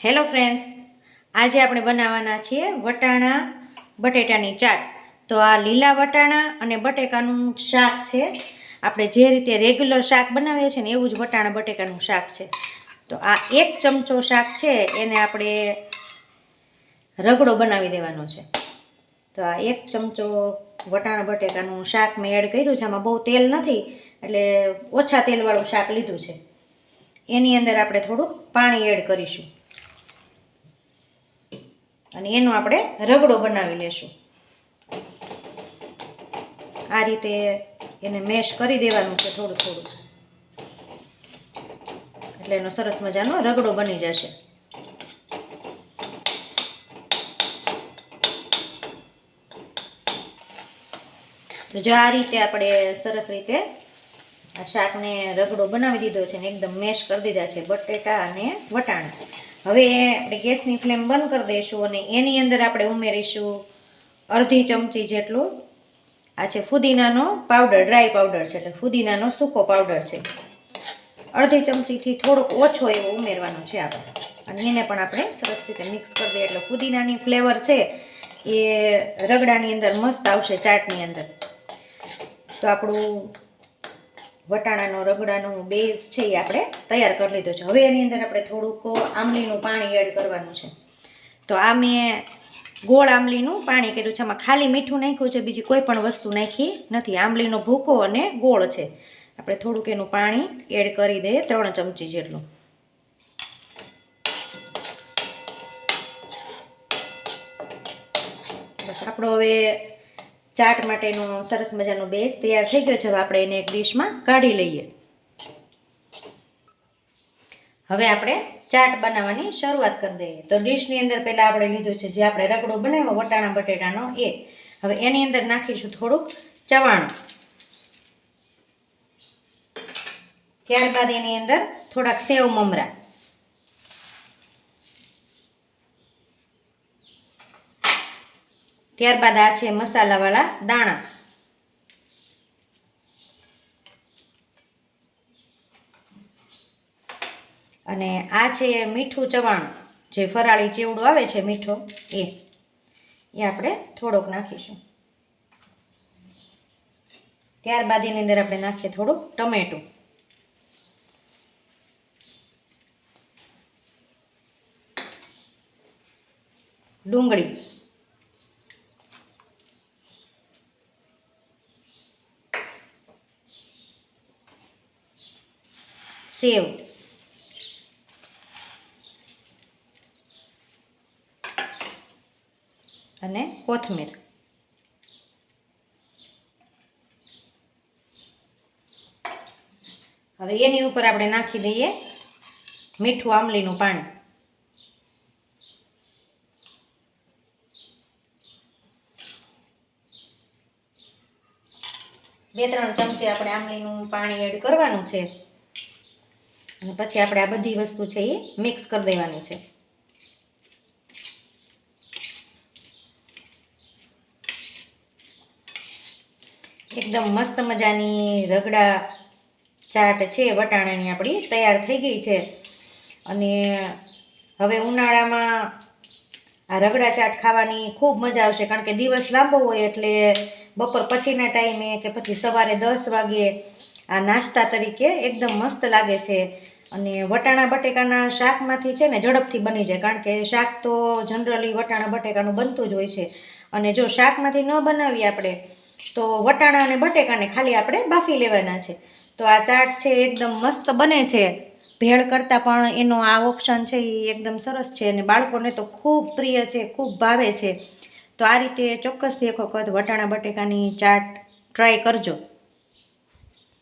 Hello friends, આજે આપણે બનાવવાના છીએ વટાણા બટેટાની ચાટ. તો આ લીલા વટાણા અને બટેકાનું શાક છે. આપણે જે રીતે રેગ્યુલર શાક બનાવીએ છીએ ને એવું જ વટાણા બટેકાનું શાક છે. તો આ 1 ચમચો શાક છે એને આપણે રગડો બનાવી દેવાનો છે. તો આ 1 ચમચો વટાણા બટેકાનું શાક મેં એડ કર્યું છે. આમાં બહુ તેલ નથી એટલે ઓછા તેલવાળું શાક લીધું છે. એની અંદર આપણે થોડુંક પાણી એડ કરીશું અને એનો આપણે રગડો બનાવી લેશું. આ રીતે એને મેશ કરી દેવાનું છે થોડું થોડું, એટલે એનો સરસ મજાનો રગડો બની જશે. તો જો આ રીતે આપણે સરસ રીતે આ શાકને રગડો બનાવી દીધો છે ને એકદમ મેશ કરી દીધા છે બટેટા અને વટાણા. હવે આપણે ગેસની ફ્લેમ બંધ કરી દઈશું અને એની અંદર આપણે ઉમેરીશું અડધી ચમચી જેટલું આ છે ફુદીનાનો પાવડર, ડ્રાય પાવડર છે એટલે ફુદીનાનો સૂકો પાવડર છે. અડધી ચમચીથી થોડોક ઓછો એવો ઉમેરવાનો છે આપણે, અને એને પણ આપણે સરસ રીતે મિક્સ કરી દઈએ એટલે ફુદીનાની ફ્લેવર છે એ રગડાની અંદર મસ્ત આવશે ચાટની અંદર. તો આપણું વટાણાનો રગડાનું બેઝ છે એ આપણે તૈયાર કરી લીધો છે. હવે એની અંદર આપણે થોડુંક આંબલીનું પાણી એડ કરવાનું છે. તો આ મેં ગોળ આંબલીનું પાણી કર્યું છે. આમાં ખાલી મીઠું નાખ્યું છે, બીજી કોઈ પણ વસ્તુ નાખી નથી. આંબલીનો ભૂકો અને ગોળ છે. આપણે થોડુંક એનું પાણી એડ કરી દઈએ, 3 ચમચી જેટલું. બસ આપણો હવે ચાટ માટેનો સરસ મજાનો બેઝ તૈયાર થઈ ગયો છે. હવે આપણે એને એક ડીશમાં કાઢી લઈએ. હવે આપણે ચાટ બનાવવાની શરૂઆત કરી દઈએ. તો ડીશની અંદર પહેલાં આપણે લીધું છે જે આપણે રગડો બનાવ્યો વટાણા બટેટાનો એ. હવે એની અંદર નાખીશું થોડુંક ચવાણું. ત્યારબાદ એની અંદર થોડાક સેવ મમરા, ત્યારબાદ આ છે મસાલાવાળા દાણા, અને આ છે મીઠું ચવાણું, જે ફરાળી ચેવડો આવે છે મીઠો એ આપણે થોડોક નાખીશું. ત્યારબાદ એની અંદર આપણે નાખીએ થોડુંક ટમેટું, ડુંગળી, સેવ, અને કોથમીર. હવે એની ઉપર આપણે નાખી દઈએ મીઠું આંબલીનું પાણી. બે 3 ચમચી આપણે આંબલીનું પાણી એડ કરવાનું છે અને પછી આપણે આ બધી વસ્તુ છે એ મિક્સ કરી દેવાની છે. એકદમ મસ્ત મજાની રગડા ચાટ છે વટાણાની આપણી તૈયાર થઈ ગઈ છે. અને હવે ઉનાળામાં આ રગડા ચાટ ખાવાની ખૂબ મજા આવશે, કારણ કે દિવસ લાંબો હોય એટલે બપોર પછીના ટાઈમે કે પછી સવારે 10 વાગે આ નાસ્તા તરીકે એકદમ મસ્ત લાગે છે. અને વટાણા બટેકાના શાકમાંથી છે ને ઝડપથી બની જાય, કારણ કે શાક તો જનરલી વટાણા બટેકાનું બનતું જ હોય છે. અને જો શાકમાંથી ન બનાવીએ આપણે તો વટાણા અને બટેકાને ખાલી આપણે બાફી લેવાના છે. તો આ ચાટ છે એકદમ મસ્ત બને છે. ભેળ કરતાં પણ એનો આ ઓપ્શન છે એ એકદમ સરસ છે અને બાળકોને તો ખૂબ પ્રિય છે, ખૂબ ભાવે છે. તો આ રીતે ચોક્કસથી એક વખત વટાણા બટેકાની ચાટ ટ્રાય કરજો.